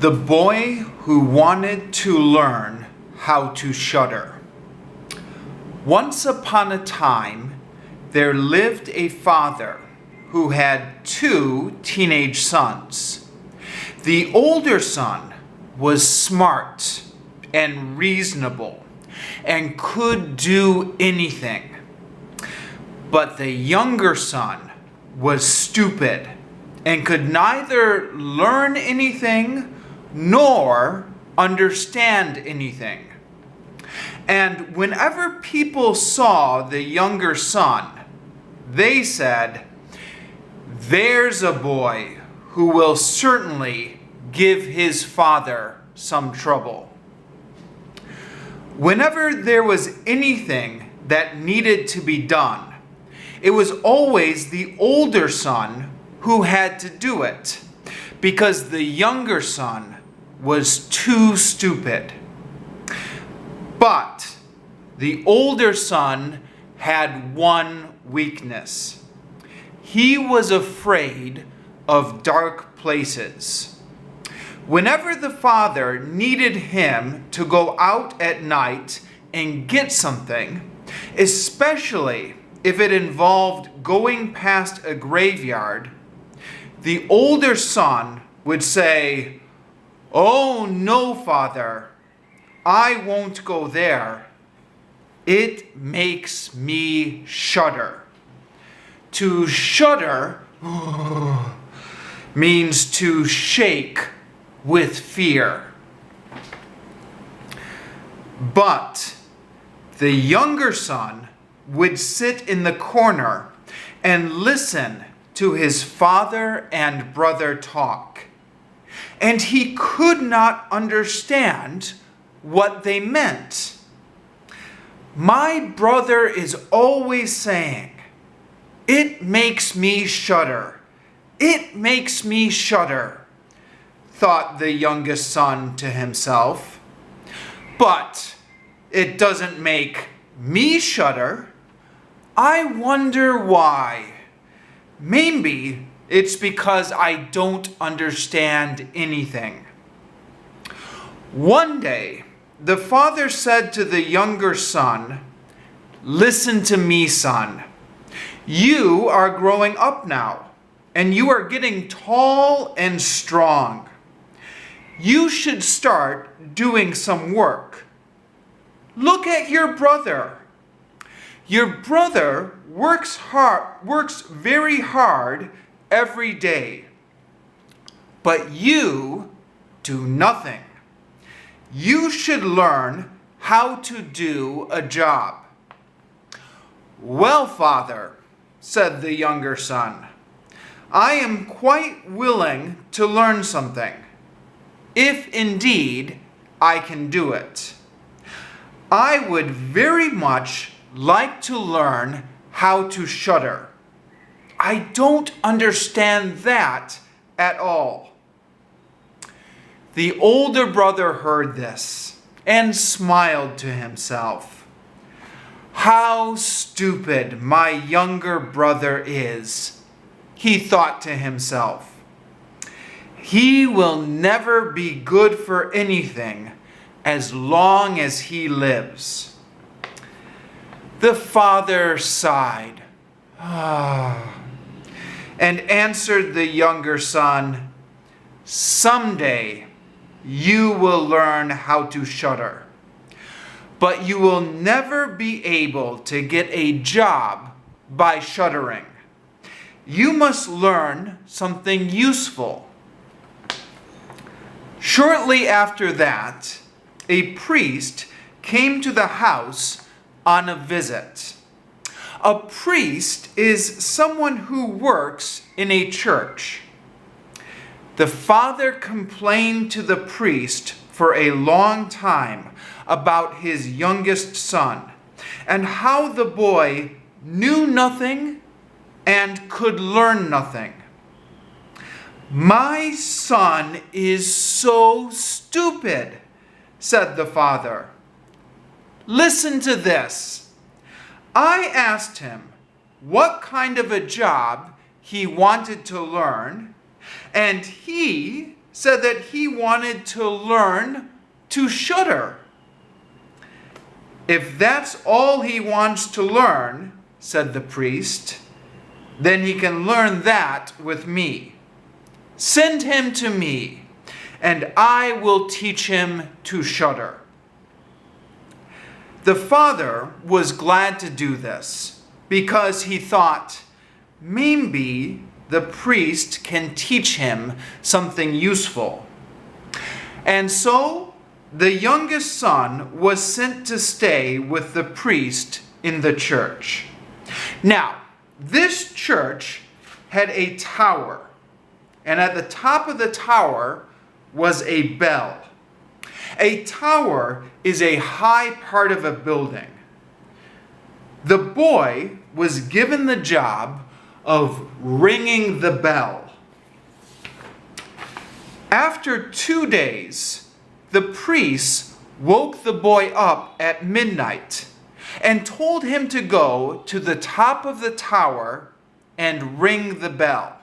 The boy who wanted to learn how to shudder. Once upon a time, there lived a father who had two teenage sons. The older son was smart and reasonable and could do anything. But the younger son was stupid and could neither learn anything nor understand anything. And whenever people saw the younger son, they said, "There's a boy who will certainly give his father some trouble." Whenever there was anything that needed to be done, it was always the older son who had to do it, because the younger son was too stupid. But the older son had one weakness. He was afraid of dark places. Whenever the father needed him to go out at night and get something, especially if it involved going past a graveyard, the older son would say, "Oh no, Father, I won't go there. It makes me shudder." To shudder means to shake with fear. But the younger son would sit in the corner and listen to his father and brother talk. And he could not understand what they meant. "My brother is always saying, 'It makes me shudder. It makes me shudder,'" thought the youngest son to himself. "But it doesn't make me shudder. I wonder why. Maybe it's because I don't understand anything." One day, the father said to the younger son, "Listen to me, son. You are growing up now, and you are getting tall and strong. You should start doing some work. Look at your brother. Your brother works very hard every day, but you do nothing. You should learn how to do a job." "Well, Father," said the younger son, "I am quite willing to learn something, if indeed I can do it. I would very much like to learn how to shudder. I don't understand that at all." The older brother heard this and smiled to himself. "How stupid my younger brother is," he thought to himself. "He will never be good for anything as long as he lives." The father sighed and answered the younger son, "Someday you will learn how to shudder, but you will never be able to get a job by shuddering. You must learn something useful." Shortly after that, a priest came to the house on a visit. A priest is someone who works in a church. The father complained to the priest for a long time about his youngest son and how the boy knew nothing and could learn nothing. "My son is so stupid," said the father. "Listen to this. I asked him what kind of a job he wanted to learn, and he said that he wanted to learn to shudder. If that's all he wants to learn, said the priest, then he can learn that with me. Send him to me, and I will teach him to shudder. The father was glad to do this because he thought, maybe the priest can teach him something useful. And so the youngest son was sent to stay with the priest in the church. Now, this church had a tower, and at the top of the tower was a bell. A tower is a high part of a building. The boy was given the job of ringing the bell. After 2 days, the priest woke the boy up at midnight and told him to go to the top of the tower and ring the bell.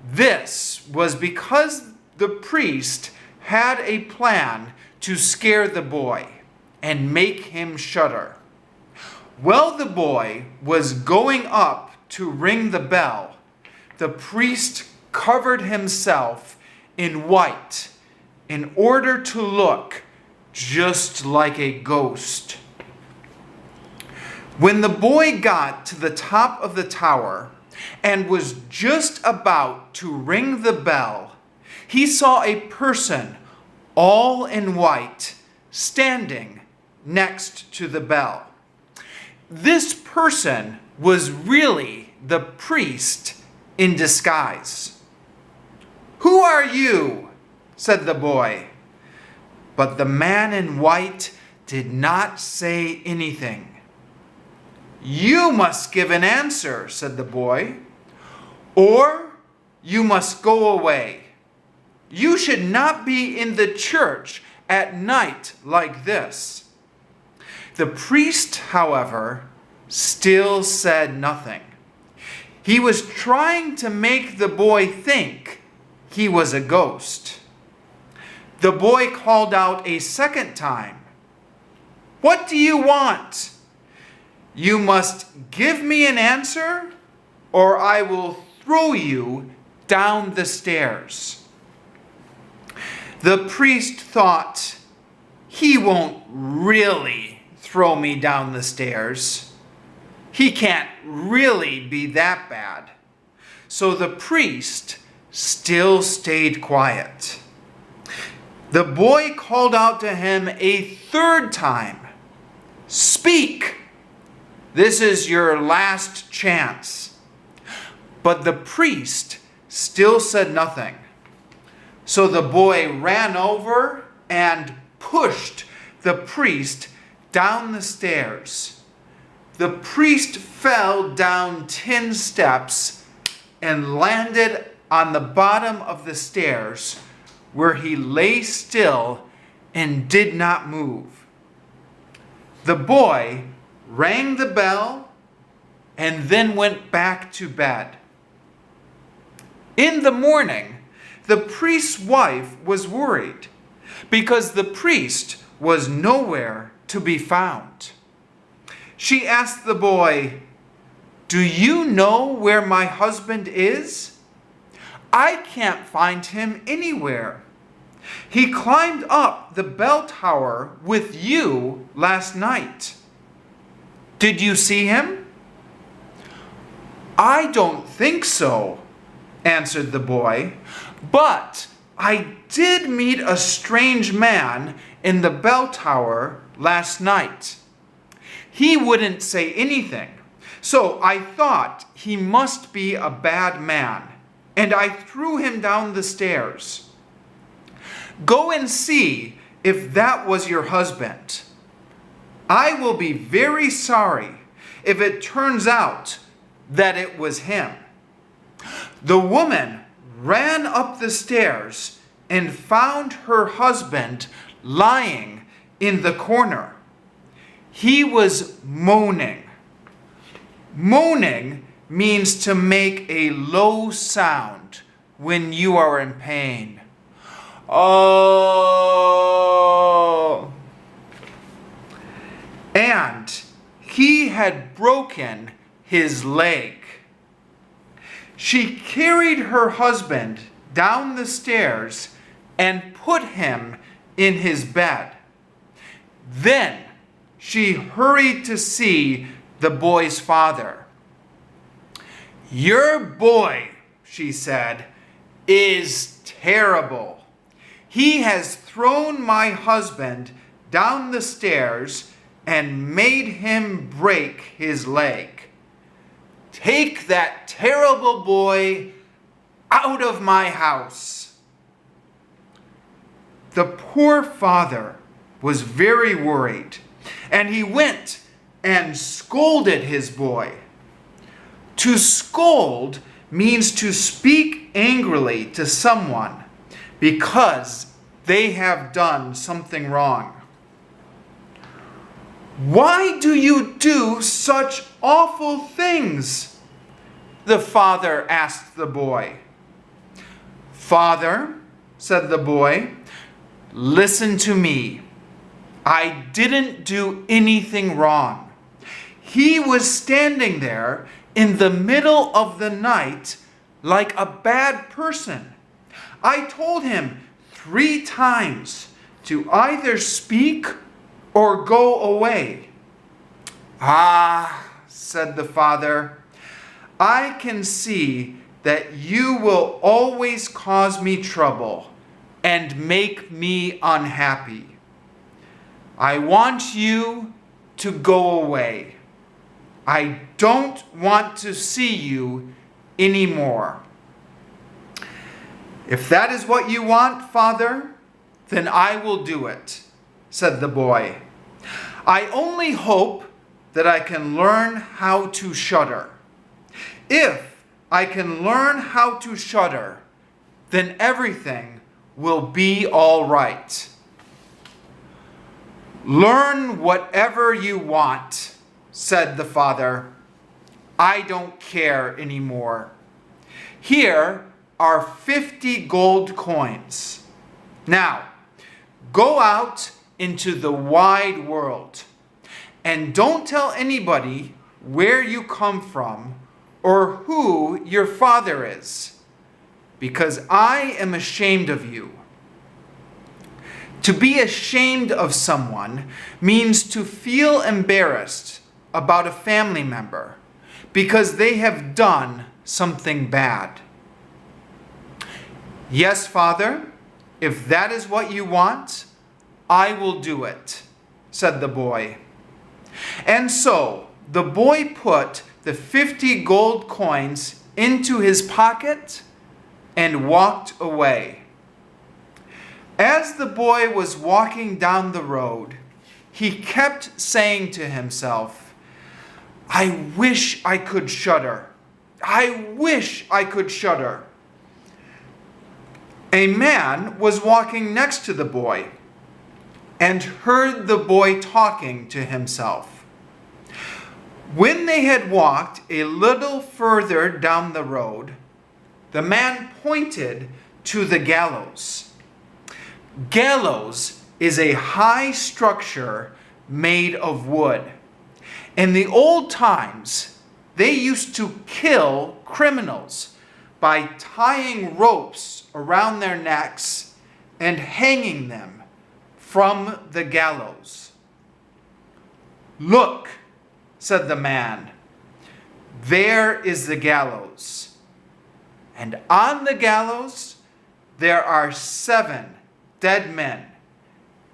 This was because the priest had a plan to scare the boy and make him shudder. While the boy was going up to ring the bell, the priest covered himself in white in order to look just like a ghost. When the boy got to the top of the tower and was just about to ring the bell, he saw a person all in white standing next to the bell. This person was really the priest in disguise. "Who are you?" said the boy. But the man in white did not say anything. "You must give an answer," said the boy, "or you must go away. You should not be in the church at night like this." The priest, however, still said nothing. He was trying to make the boy think he was a ghost. The boy called out a second time, "What do you want? You must give me an answer, or I will throw you down the stairs." The priest thought, he won't really throw me down the stairs. He can't really be that bad. So the priest still stayed quiet. The boy called out to him a third time, "Speak! This is your last chance." But the priest still said nothing. So the boy ran over and pushed the priest down the stairs. The priest fell down 10 steps and landed on the bottom of the stairs, where he lay still and did not move. The boy rang the bell and then went back to bed. In the morning, the priest's wife was worried because the priest was nowhere to be found. She asked the boy, "Do you know where my husband is? I can't find him anywhere. He climbed up the bell tower with you last night. Did you see him?" "I don't think so," answered the boy, "but I did meet a strange man in the bell tower last night. He wouldn't say anything, so I thought he must be a bad man, and I threw him down the stairs. Go and see if that was your husband. I will be very sorry if it turns out that it was him." The woman ran up the stairs and found her husband lying in the corner. He was moaning. Moaning means to make a low sound when you are in pain. Oh! And he had broken his leg. She carried her husband down the stairs and put him in his bed. Then she hurried to see the boy's father. "Your boy," she said, "is terrible. He has thrown my husband down the stairs and made him break his leg. Take that terrible boy out of my house." The poor father was very worried, and he went and scolded his boy. To scold means to speak angrily to someone because they have done something wrong. "Why do you do such awful things?" the father asked the boy. "Father," said the boy, "listen to me. I didn't do anything wrong. He was standing there in the middle of the night like a bad person. I told him 3 times to either speak or go away." "Ah," said the father, "I can see that you will always cause me trouble and make me unhappy. I want you to go away. I don't want to see you anymore." "If that is what you want, Father, then I will do it," said the boy. "I only hope that I can learn how to shudder. If I can learn how to shudder, then everything will be all right." "Learn whatever you want," said the father. "I don't care anymore. Here are 50 gold coins. Now, go out into the wide world and don't tell anybody where you come from or who your father is, because I am ashamed of you." To be ashamed of someone means to feel embarrassed about a family member because they have done something bad. "Yes, Father, if that is what you want, I will do it," said the boy. And so the boy put the 50 gold coins into his pocket and walked away. As the boy was walking down the road, he kept saying to himself, "I wish I could shudder. I wish I could shudder." A man was walking next to the boy and heard the boy talking to himself. When they had walked a little further down the road, the man pointed to the gallows. Gallows is a high structure made of wood. In the old times, they used to kill criminals by tying ropes around their necks and hanging them from the gallows. "Look," said the man, "there is the gallows. And on the gallows there are 7 dead men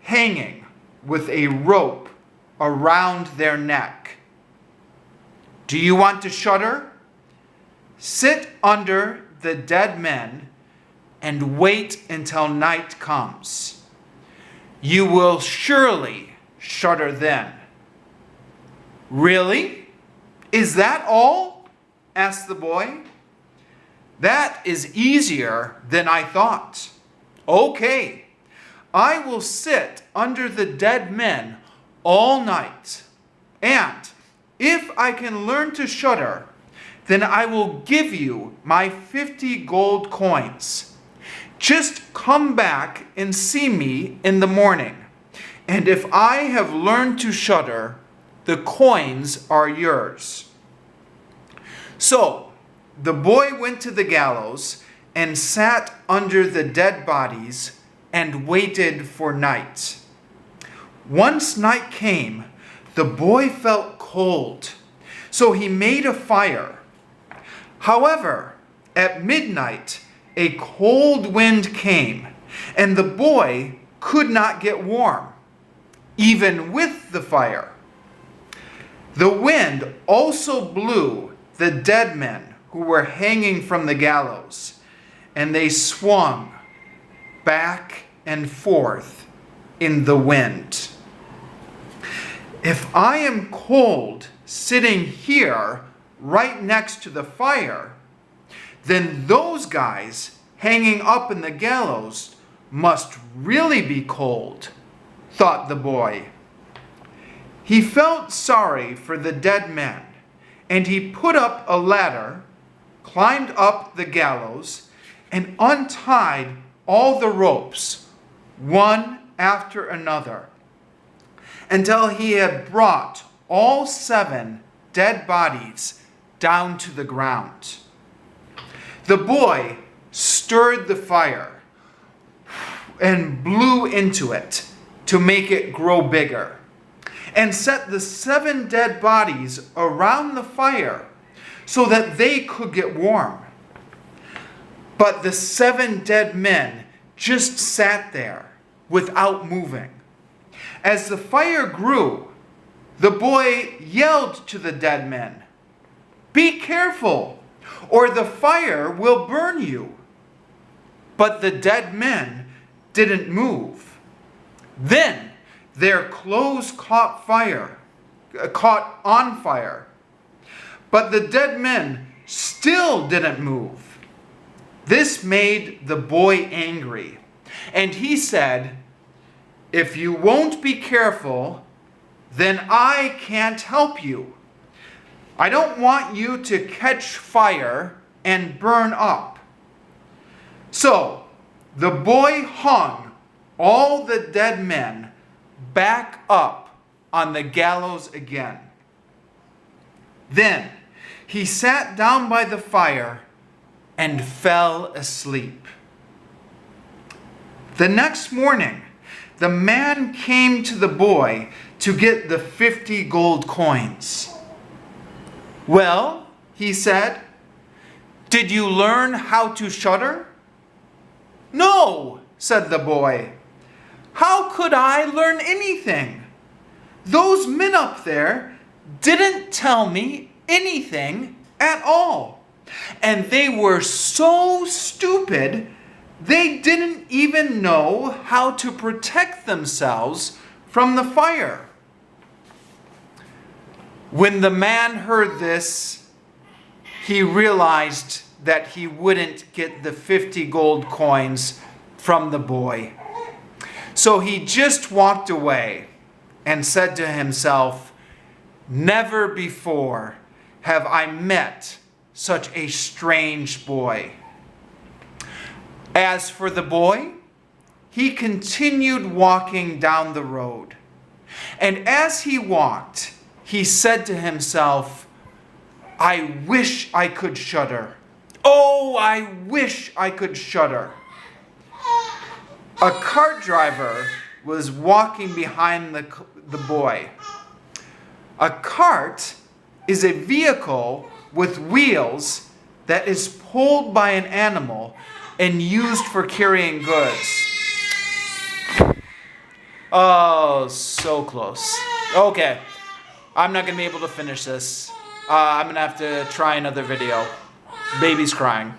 hanging with a rope around their neck. Do you want to shudder? Sit under the dead men and wait until night comes. You will surely shudder then." "Really? Is that all?" asked the boy. "That is easier than I thought. Okay. I will sit under the dead men all night, and if I can learn to shudder, then I will give you my 50 gold coins. Just come back and see me in the morning. And if I have learned to shudder, the coins are yours." So the boy went to the gallows and sat under the dead bodies and waited for night. Once night came, the boy felt cold, so he made a fire. However, at midnight, a cold wind came, and the boy could not get warm, even with the fire. The wind also blew the dead men who were hanging from the gallows, and they swung back and forth in the wind. If I am cold sitting here right next to the fire, then those guys hanging up in the gallows must really be cold, thought the boy. He felt sorry for the dead men, and he put up a ladder, climbed up the gallows, and untied all the ropes, one after another, until he had brought all 7 dead bodies down to the ground. The boy stirred the fire and blew into it to make it grow bigger, and set the 7 dead bodies around the fire so that they could get warm. But the 7 dead men just sat there without moving. As the fire grew, the boy yelled to the dead men, "Be careful, or the fire will burn you." But the dead men didn't move. Then their clothes caught on fire. But the dead men still didn't move. This made the boy angry, and he said, "If you won't be careful, then I can't help you. I don't want you to catch fire and burn up." So the boy hung all the dead men back up on the gallows again. Then he sat down by the fire and fell asleep. The next morning, the man came to the boy to get the 50 gold coins. "Well," he said, "did you learn how to shudder?" "No," said the boy. "How could I learn anything? Those men up there didn't tell me anything at all. And they were so stupid, they didn't even know how to protect themselves from the fire." When the man heard this, he realized that he wouldn't get the 50 gold coins from the boy. So he just walked away and said to himself, "Never before have I met such a strange boy." As for the boy, he continued walking down the road. And as he walked, he said to himself, "I wish I could shudder. Oh, I wish I could shudder." A cart driver was walking behind the boy. A cart is a vehicle with wheels that is pulled by an animal and used for carrying goods. Oh, so close. Okay, I'm not going to be able to finish this. I'm going to have to try another video. Baby's crying.